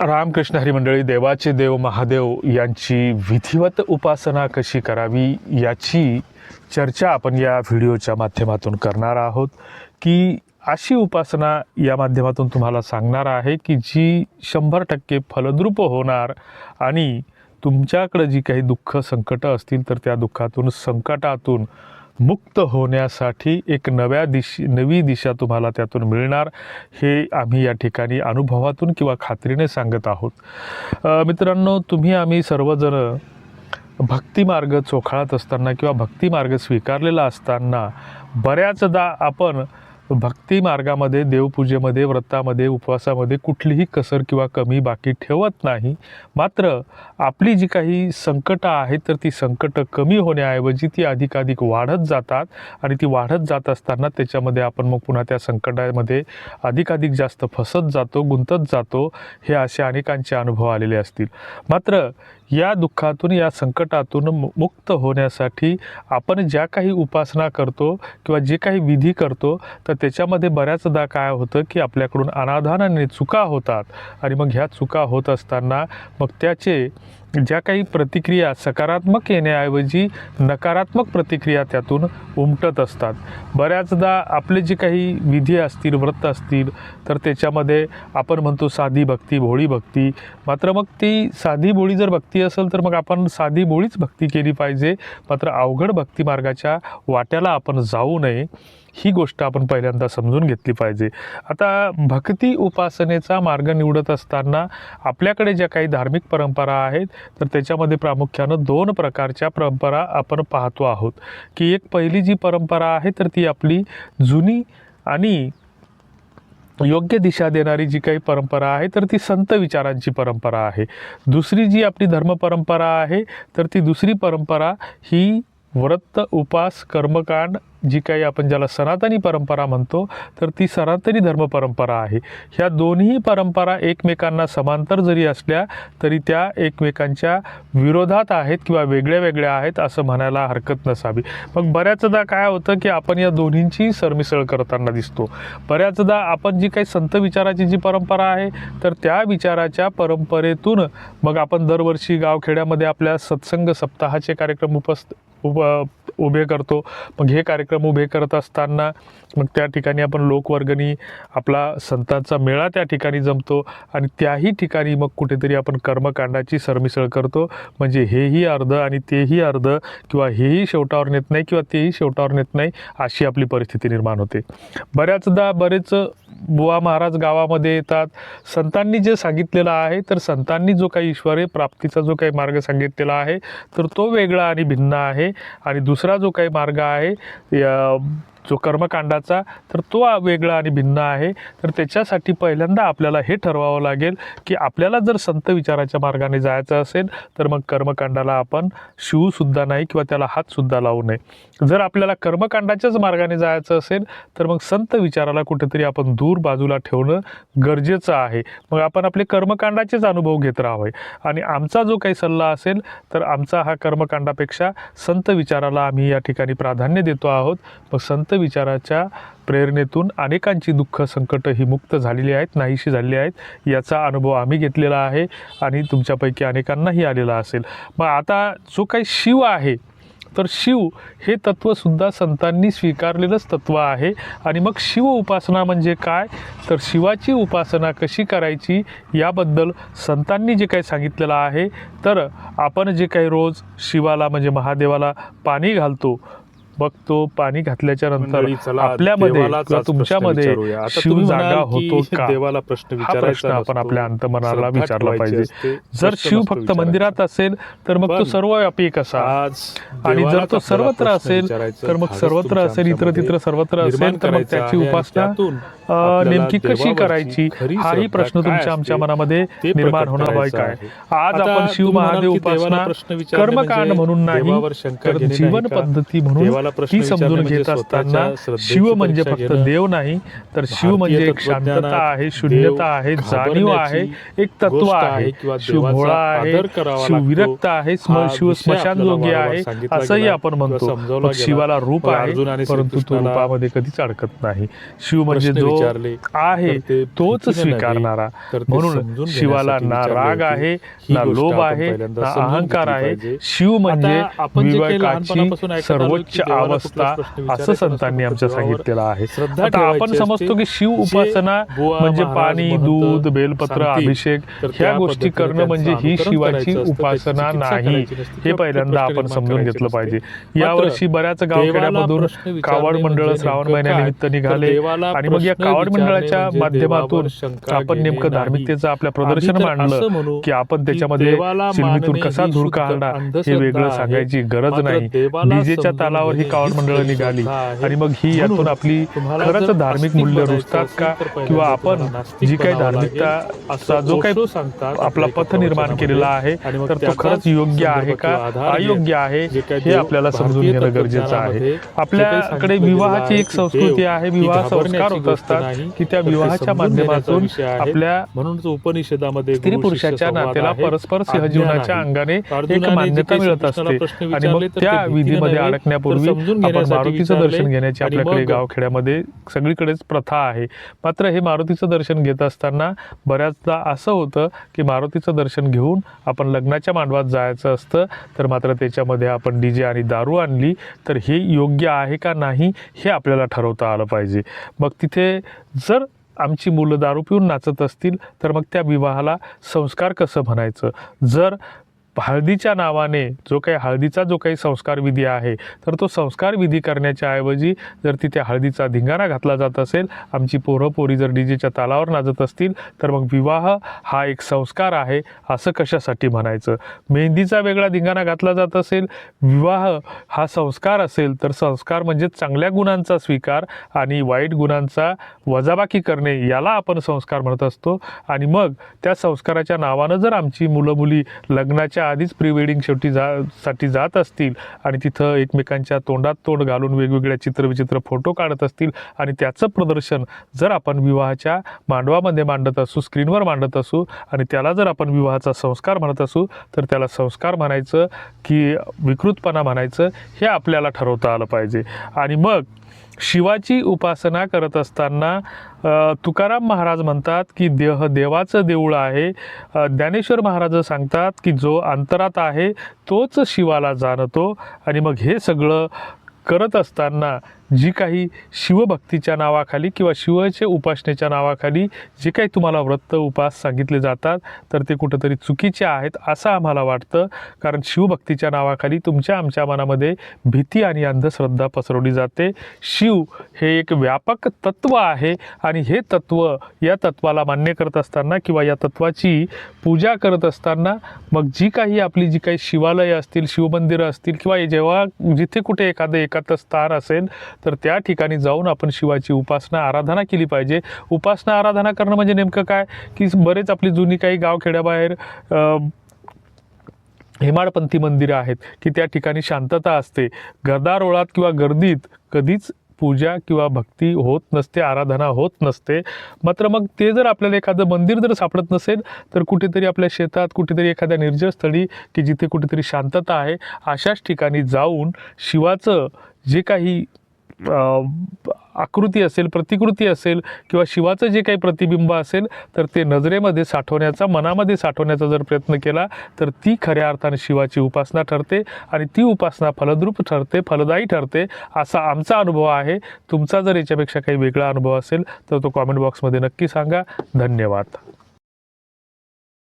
रामकृष्ण हरी मंडळी, देवाचे देव महादेव यांची विधिवत उपासना कशी करावी याची चर्चा आपण या व्हिडिओच्या माध्यमातून करणार आहोत. की अशी उपासना या माध्यमातून तुम्हाला सांगणार आहे की जी 100% फलद्रूप होणार आणि तुमच्याकडे जी काही दुःख संकट असतील तर त्या दुःखातून संकटातून मुक्त होण्यासाठी एक नवी दिशा तुम्हाला त्यातून मिळणार, हे आम्ही या ठिकाणी अनुभवातून किंवा खात्रीने सांगत आहोत. मित्रांनो, आम्ही सर्वजण भक्तिमार्ग चोखाळत असताना किंवा भक्तिमार्ग स्वीकारलेला असताना बऱ्याचदा आपण भक्ती मार्गामध्ये, देवपूजेमध्ये, व्रतामध्ये, उपवासामध्ये कुठलीही कसर किंवा कमी बाकी ठेवत नाही. मात्र आपली जी काही संकटं आहेत तर ती संकटं कमी होण्याऐवजी ती अधिकाधिक वाढत जातात आणि ती वाढत जात असताना त्याच्यामध्ये आपण मग पुन्हा त्या संकटामध्ये अधिकाधिक जास्त फसत जातो, गुंतत जातो. हे असे अनेकांचे अनुभव आलेले असतील. मात्र या दुःखातून, या संकटातून मुक्त होण्यासाठी आपण ज्या काही उपासना करतो किंवा जे काही विधी करतो तर त्याच्यामध्ये बऱ्याचदा काय होतं की आपल्याकडून अनाधानाने चुका होतात आणि मग ह्या चुका होत असताना मग त्याचे ज्या काही प्रतिक्रिया सकारात्मक येण्याऐवजी नकारात्मक प्रतिक्रिया त्यातून उमटत असतात. बऱ्याचदा आपले जे काही विधी असतील, व्रत असतील तर त्याच्यामध्ये आपण म्हणतो साधी भक्ती, भोळी भक्ती. मात्र मग ती साधी भोळी जर भक्ती असेल तर मग आपण साधी भोळीच भक्ती केली पाहिजे. मात्र अवघड भक्ती मार्गाच्या वाट्याला आपण जाऊ नये, ही गोष्ट आपण पहिल्यांदा समजून घेतली पाहिजे. आता भक्ती उपासनेचा मार्ग निवडत असताना आपल्याकडे ज्या काही धार्मिक परंपरा आहेत तर त्याच्यामध्ये प्रामुख्यानं 2 प्रकारच्या परंपरा आपण पाहतो आहोत. की एक पहिली जी परंपरा आहे तर ती आपली जुनी आणि योग्य दिशा देणारी जी काही परंपरा आहे तर ती संत विचारांची परंपरा आहे. दुसरी जी आपली धर्म परंपरा आहे तर ती दुसरी परंपरा ही व्रत, उपास, कर्मकांड, जी काही आपण ज्याला सनातनी परंपरा म्हणतो तर ती सनातनी धर्म परंपरा आहे. ह्या दोन्ही परंपरा एकमेकांना समांतर जरी असल्या तरी त्या एकमेकांच्या विरोधात आहेत किंवा वेगळ्या वेगळ्या आहेत असं म्हणायला हरकत नसावी. मग बऱ्याचदा काय होतं की आपण या दोन्हींची सरमिसळ करताना दिसतो. बऱ्याचदा आपण जी काही संत विचाराची जी परंपरा आहे तर त्या विचाराच्या परंपरेतून मग आपण दरवर्षी गावखेड्यामध्ये आपल्या सत्संग सप्ताहाचे कार्यक्रम उभे करतो. मग हे कार्यक्रम उभे करत असताना मग त्या ठिकाणी आपण लोकवर्गणी, आपला संतांचा मेळा त्या ठिकाणी जमतो आणि त्याही ठिकाणी मग कुठेतरी आपण कर्मकांडाची सरमिसळ करतो. म्हणजे हेही अर्ध आणि तेही अर्ध, किंवा हेही शेवटावर नेत नाही किंवा तेही शेवटावर नेत नाही, अशी आपली परिस्थिती निर्माण होते. बऱ्याचदा बरेच बुवा महाराज गावामध्ये येतात. संतांनी जे सांगितलेलं आहे तर संतांनी जो काही ईश्वरी प्राप्तीचा जो काही मार्ग सांगितलेला आहे तर तो वेगळा आणि भिन्न आहे आणि दुसरा जो काही मार्ग आहे जो कर्मकांडाचा तर तो वेगळा आणि भिन्न आहे. तर त्याच्यासाठी पहिल्यांदा आपल्याला हे ठरवावं लागेल की आपल्याला जर संत विचाराच्या मार्गाने जायचं असेल तर मग कर्मकांडाला आपण शिवसुद्धा नाही किंवा त्याला हातसुद्धा लावू नये. जर आपल्याला कर्मकांडाच्याच मार्गाने जायचं असेल तर मग संत विचाराला कुठेतरी आपण दूर बाजूला ठेवणं गरजेचं आहे. मग आपण आपले कर्मकांडाचेच अनुभव घेत राहावे आणि आमचा जो काही सल्ला असेल तर आमचा हा कर्मकांडापेक्षा संत विचाराला आम्ही या ठिकाणी प्राधान्य देतो आहोत. मग संत विचाराच्या प्रेरणेतून अनेकांची दुःख संकट ही मुक्त झालेली आहेत, नाहीशी झालेली आहेत. याचा अनुभव आम्ही घेतलेला आहे आणि तुमच्यापैकी अनेकांनाही आलेला असेल. मग आता जो काही शिव आहे तर शिव हे तत्त्वसुद्धा संतांनी स्वीकारलेलंच तत्त्व आहे. आणि मग शिव उपासना म्हणजे काय तर शिवाची उपासना कशी करायची याबद्दल संतांनी जे काही सांगितलेलं आहे तर आपण जे काही रोज शिवाला म्हणजे महादेवाला पाणी घालतो, मग तो पाणी घातल्याच्या नंतर आपल्यामध्ये किंवा तुमच्यामध्ये शिव जागा होतो का, देवाला प्रश्न हा प्रश्न आपण आपल्या अंतमनाला विचारला पाहिजे. जर शिव फक्त मंदिरात असेल तर मग तो सर्वव्यापी कसा, आणि जर तो सर्वत्र असेल तर मग सर्वत्र असेल, इतर तित्र सर्वत्र असेल तर मग त्याची उपासना नेमकी कशी करायची हाही प्रश्न तुमच्या आमच्या मनामध्ये निर्माण होणार आहे. काय आज आपण शिव महादेव उपासना कर्मकांड म्हणून नाही तर जीवन पद्धती म्हणून ती समजून घेत असताना शिव म्हणजे फक्त देव नाही, तर शिव म्हणजे एक शांतता आहे, शून्यता आहे, जाणीव आहे, एक तत्व आहे. शिव भोळा आहे, शिव विरक्त आहे, शिव स्मशानयोगी आहे असंही आपण म्हणतो. मग शिवाला रूप आहे, परंतु तो रूपामध्ये कधीच अडकत नाही. शिव म्हणजे जो आहे तोच स्वीकारणारा. म्हणून शिवाला ना राग आहे, ना लोभ आहे, ना अहंकार आहे. शिव म्हणजे विवेकाची सर्वोच्च अवस्था असं संतांनी आमच्या सांगितलेलं आहे. आता आपण समजतो की शिव उपासना म्हणजे पाणी, दूध, बेलपत्र, अभिषेक ह्या गोष्टी करणं म्हणजे ही शिवाची उपासना नाही. हे पहिल्यांदा आपण समजून घेतलं पाहिजे. यावर्षी बऱ्याच गावखेड्यामधून कावड मंडळ श्रावण महिन्यानिमित्त निघाले आणि मग या कावड मंडळाच्या माध्यमातून आपण नेमकं धार्मिकतेचं आपल्या प्रदर्शन मांडलं की आपण त्याच्यामध्ये चिलमीतून कसा धूर काढला हे वेगळं सांगायची गरज नाही. डीजेच्या तालावर ही कावड मंडळं निघाली आणि मग ही यातून आपली खरंच धार्मिक मूल्य रुजतात का, किंवा आपण जी काही धार्मिकता जो काही आपला पथ निर्माण केलेला आहे तर तो खरंच योग्य आहे का, अयोग्य आहे हे आपल्याला समजून घेणं गरजेचं आहे. आपल्याकडे विवाहाची एक संस्कृती आहे, विवाह संस्कार होत असतात की त्या विवाहाच्या माध्यमातून आपल्या म्हणूनच उपनिषदामध्ये स्त्री पुरुषाच्या नात्याला परस्पर सहजीवनाच्या अंगाने एक मान्यता मिळत असते. आणि मग त्या विधीमध्ये अडकण्यापूर्वी आपण मारुतीचं दर्शन घेण्याची आपल्याकडे गावखेड्यामध्ये सगळीकडेच प्रथा आहे. मात्र हे मारुतीचं दर्शन घेत असताना बऱ्याचदा असं होतं की मारुतीचं दर्शन घेऊन आपण लग्नाच्या मांडवात जायचं असतं, तर मात्र त्याच्यामध्ये आपण डीजे आणि दारू आणली तर हे योग्य आहे का नाही हे आपल्याला ठरवता आलं पाहिजे. मग तिथे जर आमची मुलं दारू पिऊन नाचत असतील तर मग त्या विवाहाला संस्कार कसं म्हणायचं. जर हळदीच्या नावाने जो काही संस्कार विधी आहे तर तो संस्कार विधी करण्याच्या ऐवजी जर तिथे हळदीचा धिंगाणा घातला जात असेल, आमची पोरं पोरी जर डीजेच्या तालावर नाचत असतील तर मग विवाह हा एक संस्कार आहे असं कशासाठी म्हणायचं. मेहंदीचा वेगळा धिंगाणा घातला जात असेल, विवाह हा संस्कार असेल तर संस्कार म्हणजे चांगल्या गुणांचा स्वीकार आणि वाईट गुणांचा वजाबाकी करणे याला आपण संस्कार म्हणत असतो. आणि मग त्या संस्काराच्या नावानं जर आमची मुलं मुली लग्नाच्या आधीच प्री वेडिंग साठी जात असतील आणि तिथं एकमेकांच्या तोंडात तोंड घालून वेगवेगळ्या चित्रविचित्र फोटो काढत असतील आणि त्याचं प्रदर्शन जर आपण विवाहाच्या मांडवामध्ये मांडत असू, स्क्रीनवर मांडत असू आणि त्याला जर आपण विवाहाचा संस्कार म्हणत असू तर त्याला संस्कार म्हणायचं की विकृतपणा म्हणायचं हे आपल्याला ठरवता आलं पाहिजे. आणि मग शिवाची उपासना करत असताना तुकाराम महाराज म्हणतात की देह देवाचं देऊळ आहे. ज्ञानेश्वर महाराज सांगतात की जो अंतरात आहे तोच शिवाला जाणतो. आणि मग हे सगळं करत असताना जी काही शिवभक्तीच्या नावाखाली किंवा शिवाच्या उपासनेच्या नावाखाली जे काही तुम्हाला व्रत उपास सांगितले जातात तर ते कुठंतरी चुकीचे आहेत असं आम्हाला वाटतं. कारण शिवभक्तीच्या नावाखाली तुमच्या आमच्या मनामध्ये भीती आणि अंधश्रद्धा पसरवली जाते. शिव हे एक व्यापक तत्व आहे आणि हे तत्व या तत्वाला मान्य करत असताना किंवा या तत्वाची पूजा करत असताना मग जी काही शिवालय असतील, शिवमंदिरं असतील किंवा जेव्हा जिथे कुठे एखादं स्थान असेल तर त्या ठिकाणी जाऊन आपण शिवाची उपासना आराधना केली पाहिजे. उपासना आराधना करणं म्हणजे नेमकं काय की बरेच आपली जुनी काही गावखेड्याबाहेर हेमाडपंथी मंदिरं आहेत की त्या ठिकाणी शांतता असते. गदारोळात किंवा गर्दीत कधीच पूजा किंवा भक्ती होत नसते, आराधना होत नसते. मात्र मग ते जर आपल्याला एखादं मंदिर जर सापडत नसेल तर कुठेतरी आपल्या शेतात, कुठेतरी एखाद्या निर्जन स्थळी की जिथे कुठेतरी शांतता आहे अशाच ठिकाणी जाऊन शिवाचं जे काही आकृती असेल, प्रतिकृती असेल किंवा शिवाचं जे काही प्रतिबिंब असेल तर ते नजरेमध्ये साठवण्याचा, मनामध्ये साठवण्याचा जर प्रयत्न केला तर ती खऱ्या अर्थाने शिवाची उपासना ठरते आणि ती उपासना फलद्रूप ठरते, फलदायी ठरते असा आमचा अनुभव आहे. तुमचा जर याच्यापेक्षा काही वेगळा अनुभव असेल तर तो कॉमेंट बॉक्समध्ये नक्की सांगा. धन्यवाद.